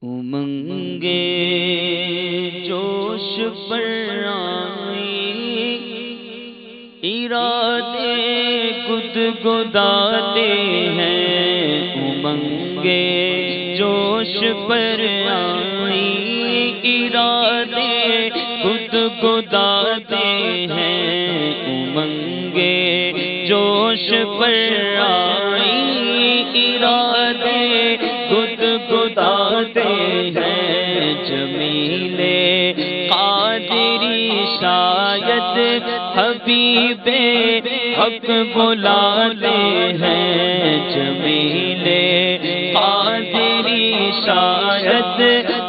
امنگے جوش پر آئی، ارادے گدگداتے ہیں۔ امنگے جوش پر آئی، ارادے گدگداتے ہیں۔ امنگے جوش پر آئی، ارادے گدگداتے ہیں۔ جمیل قادری شاید حبیب حق بلاتے ہیں۔ جمیل قادری شاید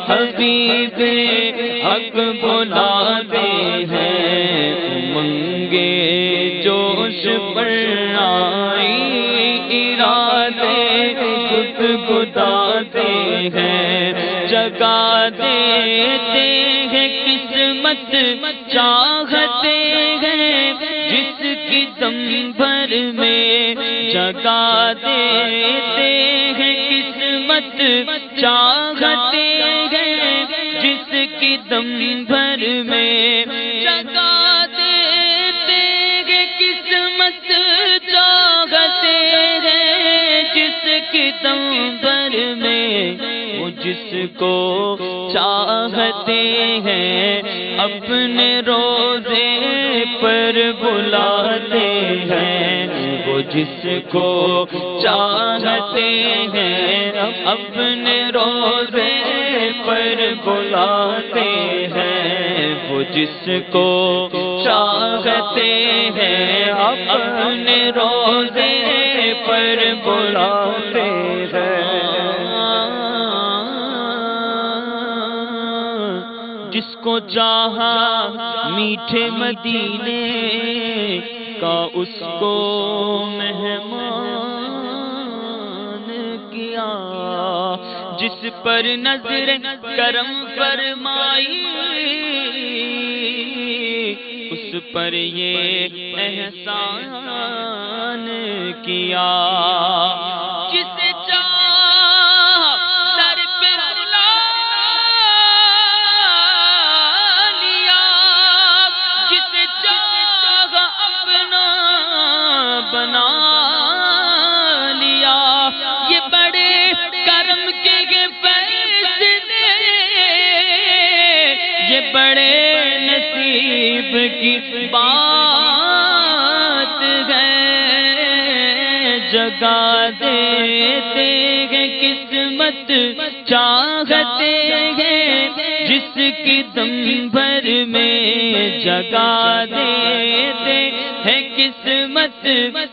حبیب حق بلاتے ہیں۔ امنگے جوش پر آئی، ارادے گدگداتے ہیں۔ جگا دیتے ہیں قسمت چاہتے ہیں جس کی دم بھر میں۔ جگا دیتے ہیں قسمت چاہتے ہیں جس کی دم بھر میں۔ جگا دیتے ہیں قسمت چاہتے ہیں جس کی دم بھر میں۔ وہ جس کو چاہتے ہیں اپنے روزے پر بلاتے ہیں۔ وہ جس کو چاہتے ہیں اپنے روزے پر بلاتے ہیں۔ وہ جس کو چاہتے ہیں اپنے روزے پر بلاتے ہیں۔ جس کو چاہا میٹھے مدینے کا اس کو مہمان کیا۔ جس پر نظر کرم فرمائی اس پر یہ احسان کیا۔ جسے چاہا سر پہ بلا لیا، جسے چاہا اپنا بنا لیا۔ یہ بڑے کرم کے فیصلے، یہ بڑے نصیب کی بات ہے۔ جگا دیتے ہیں قسمت چاہتے ہیں جس کی دم بھر میں۔ جگا دیتے ہیں قسمت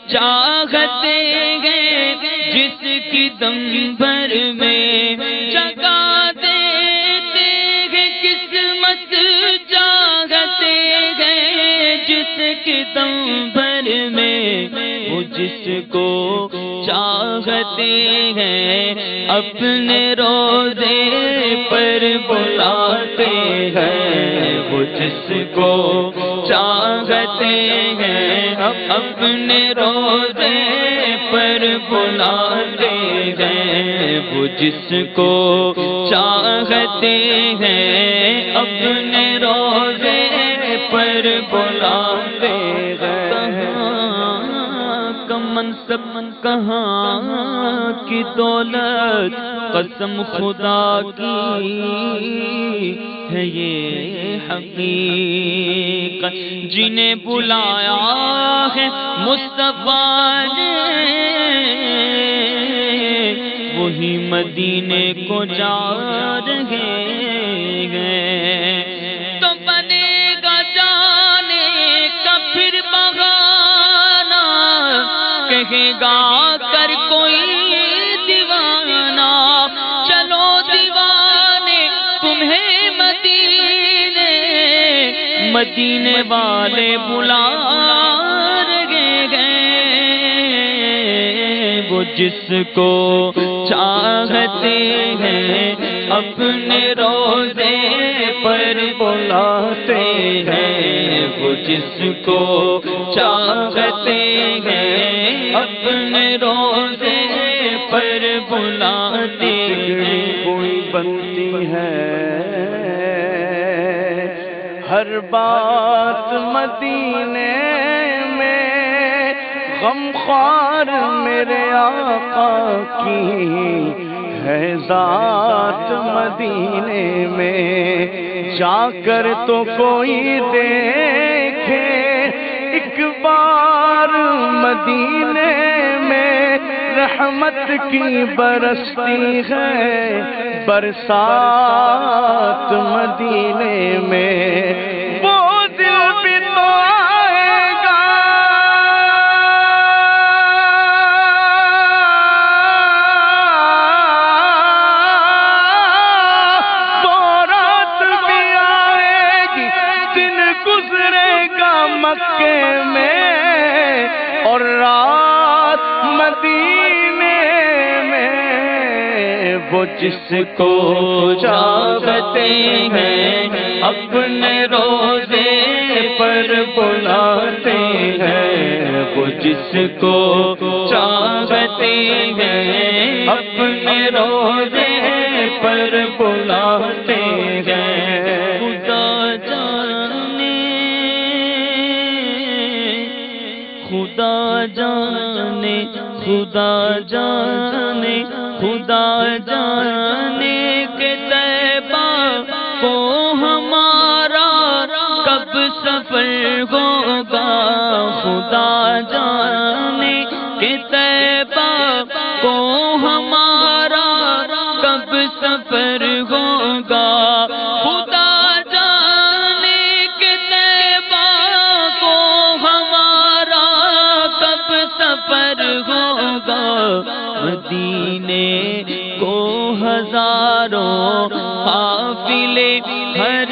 چاہتے ہیں جس کی دم بھر میں۔ جگا دیتے ہیں قسمت چاہتے ہیں جس کی دم بھر میں۔ وہ جس کو چاہتے ہیں اپنے روزے پر بلاتے ہیں۔ وہ جس کو چاہتے ہیں اپنے روزے پر بلاتے ہیں۔ وہ جس کو چاہتے ہیں اپنے روزے پر بلاتے ہیں۔ منصب کہاں کی دولت، قسم خدا کی ہے یہ حقیقت۔ جنہیں بلایا ہے مصطفیٰ نے وہی مدینے کو جا رہے ہیں۔ تو بنے گا جانے کا پھر بہانہ، کہے گا کر کوئی دیوانہ۔ چلو دیوانے تمہیں مدینے، مدینے والے بلا رہے ہیں۔ وہ جس کو چاہتے ہیں اپنے روزے پر بلاتے ہیں۔ وہ جس کو چاہتے ہیں اپنے روزے پر بلاتے ہیں۔ بنتی ہے ہر بات مدینے میں، غمخوار میرے آقا کی ہے ذات مدینے میں، جا کر تو کوئی دیکھے ایک بار مدینے میں، رحمت کی برستی ہے برسات مدینے میں، وہ دل بھی تو آئے گا وہ رات بھی آئے گی، دن گزرے گا مکے میں اور رات مدینے میں، وہ جس کو چاہتے ہیں اپنے روزے پر بلاتے ہیں، وہ جس کو چاہتے ہیں اپنے روزے پر بلاتے ہیں، خدا جانے خدا جانے خدا جانے خدا جانے کہ طیبہ کو ہمارا کب سفر ہوگا، خدا جانے کہ طیبہ کو ہمارا کب سفر ہوگا، خدا جانے کہ طیبہ کو ہمارا کب سفر ہوگا، مدینے کو ہزاروں قافلے ہر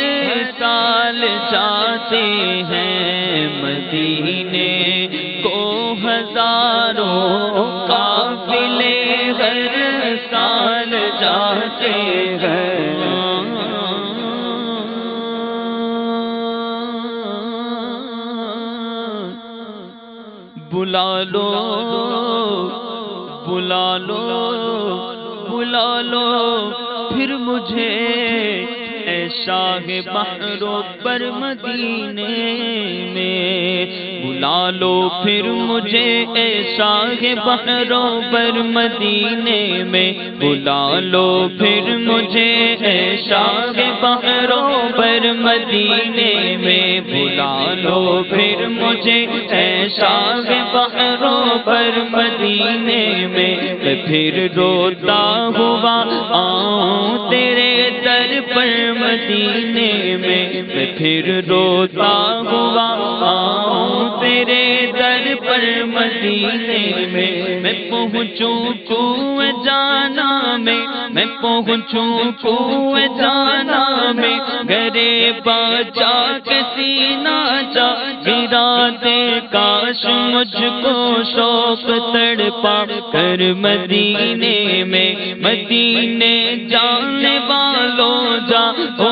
سال جاتے ہیں، مدینے کو ہزاروں قافلے ہر سال جاتے ہیں، بلا لو بلا لو بلا لو پھر مجھے اے شاہ بحر پر مدینے میں، بلا لو پھر مجھے اے شاہ بحر پر مدینے میں، بلا لو پھر مجھے اے شاہ بحر پر مدینے میں، بلا لو پھر مجھے اے شاہ بحر پر مدینے میں، میں پھر روتا ہوا آؤں تیرے در پر مدینے میں، میں پھر روتا ہوا آؤں تیرے در پر مدینے میں، میں پہنچوں کوہ جانا میں پہنچوں کوہ جانا میں، گرے باجا کے سینہ جا گرا دے کاش مجھ کو شوق تڑپا کر مدینے میں، مدینے جانے والوں جاؤ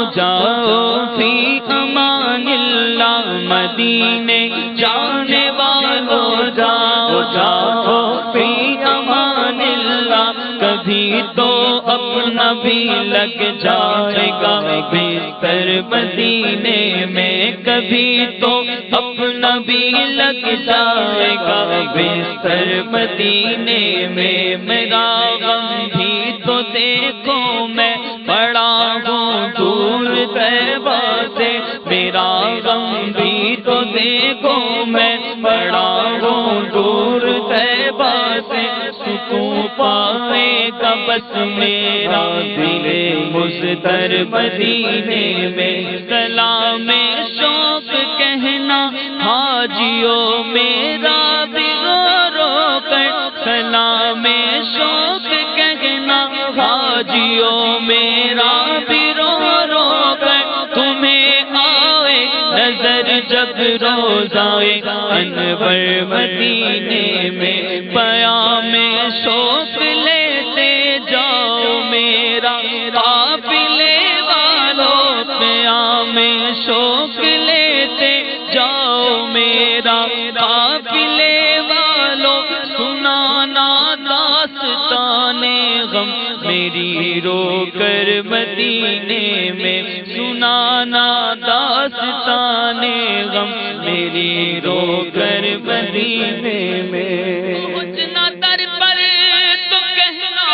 فی امان اللہ، مدینے جانے والوں جاؤ فی امان اللہ، کبھی تو اپنا بھی لگ جائے گا بستر مدینے میں، کبھی تو اپنا بھی لگ جائے گا بستر مدینے میں، میرا غم بھی تو دیکھو میں پڑا ہوں دور طیبہ سے، میرا غم بھی تو دیکھو میں پڑا ہوں دور طیبہ سے، سکون پائے گا بس میرا دل مضطر مدینے میں، سلام شوق کہنا حاجیوں میرا بھی رو کر، سلام شوق کہنا حاجیوں میرا بھی رو کر، تمہیں آئے نظر جب روزائے انور مدینے میں، پیام شوق لیتے جاؤ میرا قافلے والوں، پیام شوق لیتے جاؤ میرا قافلے والوں، سنانا داستان غم میری رو کر مدینے میں سنانا داستان غم میری رو کر مدینے میں پہنچنا در پر تو کہنا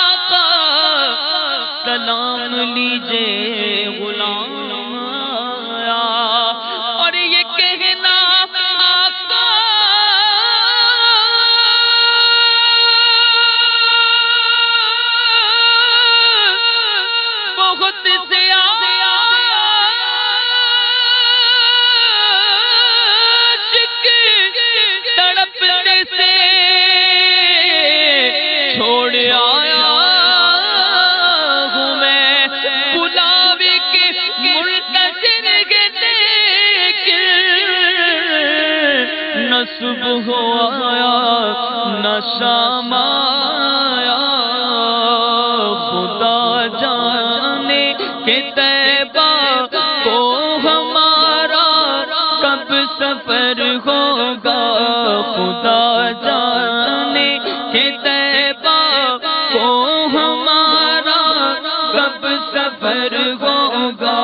آقا سلام لیجے غلام آیا اور یہ کہنا آقا بہت سے عاشق تڑپنے سے چھوڑ آیا ہوں میں بلاوے کے منتظر کے لیکن نہ صبح آیا نہ شام آیا خدا جانے کہ طیبہ کو ہمارا کب سفر ہوگا خدا جانے کہ طیبہ کو ہمارا کب سفر ہوگا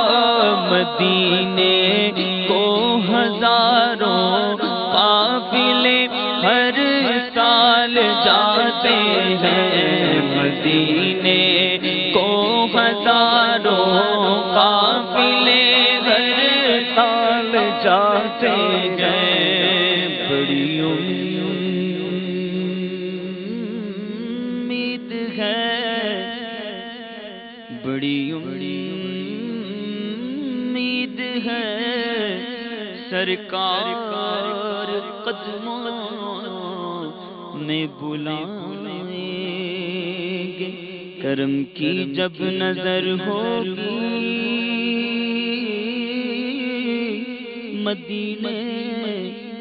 مدینے کو ہزاروں قافلے ہر سال جاتے ہیں مدینے کو ہزاروں قافلے ہر سال جاتے ہیں بڑی امید ہے بڑی امید ہے سرکار قدموں میں بلائیں گے کرم کی جب نظر ہوگی مدینے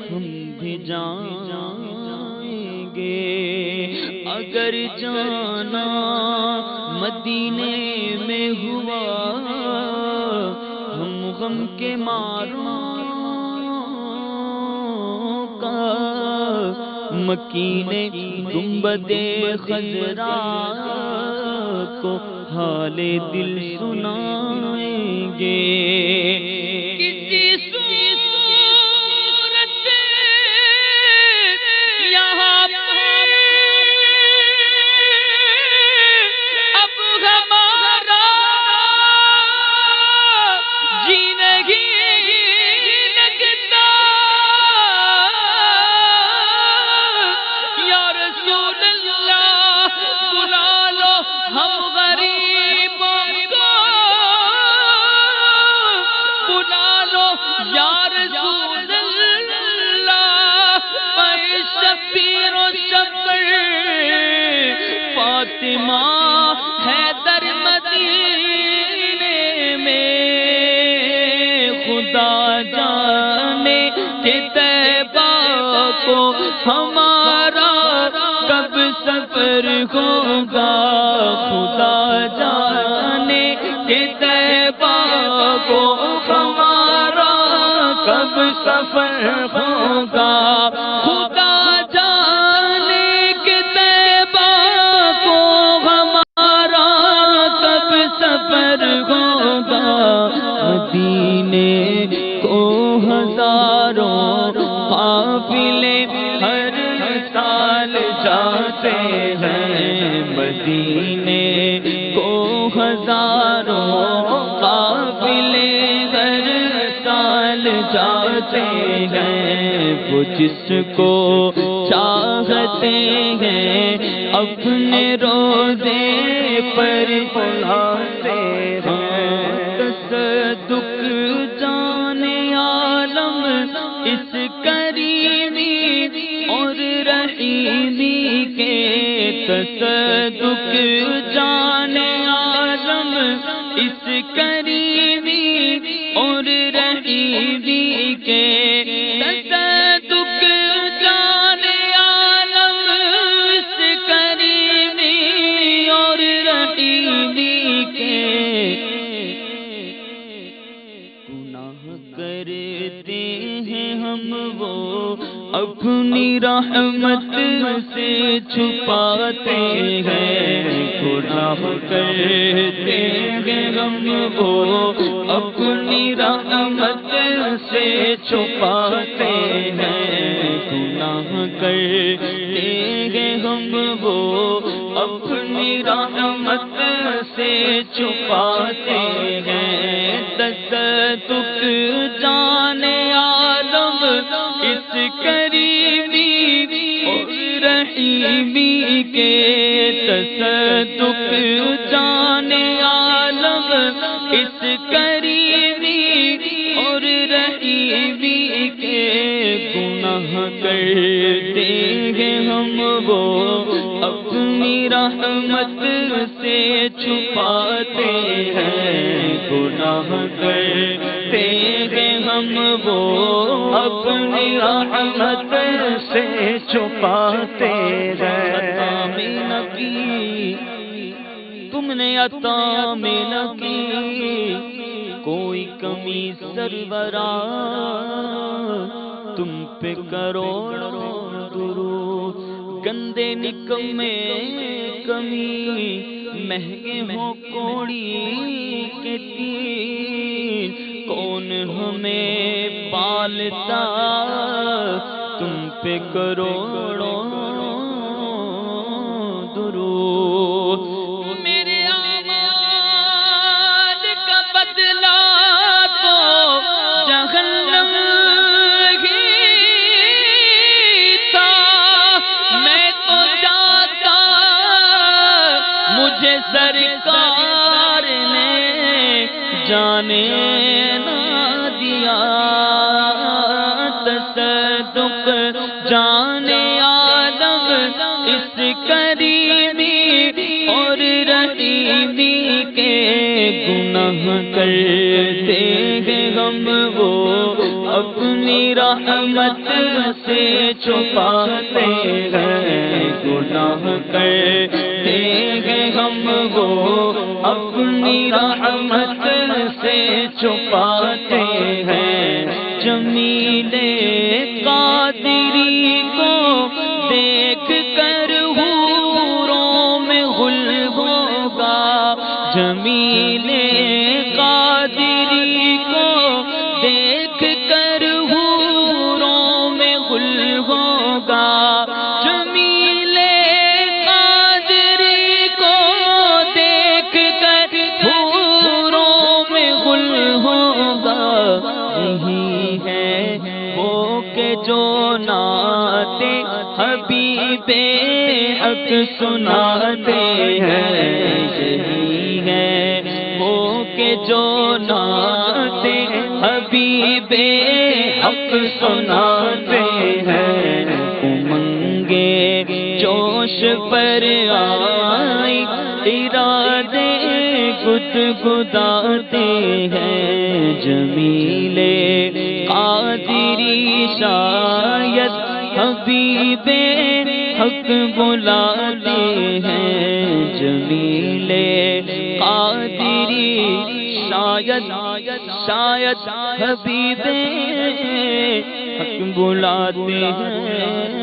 ہم بھی جائیں گے اگر جانا مدینے میں ہوا ہم غم کے ماروں کا مکینے گنبد خضرا کو حال دل سنائیں گے کسی صورت یہاں پر اب ہمارا جی نہیں لگتا یا رسول اللہ بلا لو ہم غریبوں کو بلا لو یا رسول اللہ میں شبیر و شبر فاطمہ حیدر مدینے میں خدا جانے کہ طیبہ کو ہمارا کب سفر ہوگا خدا جانے کہ طیبہ کو ہمارا کب سفر ہوگا خدا جانے کہ طیبہ کو ہمارا کب سفر ہوگا مدینے کو ہزاروں قافلے ہر سال جاتے ہیں مدینے کو ہزاروں قافلے ہر سال جاتے ہیں وہ جس کو چاہتے ہیں اپنے روزے پر بلاتے ہیں تصدق جانے عالم اس کریمی اور رحیمی کے تصدق جانے عالم اس کریمی اور رحیمی کے تصدق جانے عالم اس کریمی اور رحیمی کے گناہ کرتے ہیں ہم وہ اپنی رحمت سے چھپاتے ہیں گناہ کرتے ہیں ہم وہ اپنی رحمت سے چھپاتے ہیں، گناہ کرتے ہیں ہم وہ اپنی رحمت سے چھپاتے ہیں، تصدق جانے عالم اس کریمی اور رحیمی کے، تصدق جانے عالم اس کریمی اور رحیمی کے، گناہ کرتے ہیں ہم وہ اپنی رحمت سے چھپاتے ہیں، گناہ کرتے ہیں ہم وہ اپنی رحمت سے چھپاتے ہیں۔ عطا میں نہ کی تم نے، عطا میں نہ کی کوئی کمی سرورا، تم پہ کروڑوں درود، گندے نکمے کمی مہنگے ہو کوڑی کے تین، کون ہمیں پالتا تم پہ کروڑوں درود۔ میرے اعمال کا بدلہ تو جہنم ہی تھا، میں تو جاتا مجھے سرکار نے جانے نہ دیا، تصدق جانے عالم اس کریمی اور رحیمی کے، گناہ کرتے ہیں ہم وہ اپنی رحمت سے چھپاتے ہیں، گناہ کرتے ہیں ہم وہ اپنی رحمت سے چھپاتے ہیں، جمیل قادری کو دیکھ کر حوروں میں غل ہوگا، جمیل قادری کو دیکھ کر حوروں میں غل ہوگا، جمیل قادری کو دیکھ کر حوروں میں غل ہوگا، یہی ہے وہ کہ جو نعت حبیب حق سناتے ہیں، یہی ہے وہ کہ جو نعت حبیب حق سناتے ہیں، امنگے جوش پر آئی ارادے گدگداتے ہیں، جمیل قادری شاید حبیب حق بلاتے ہیں، جمیل قادری شاید حبیب حق بلاتے ہیں۔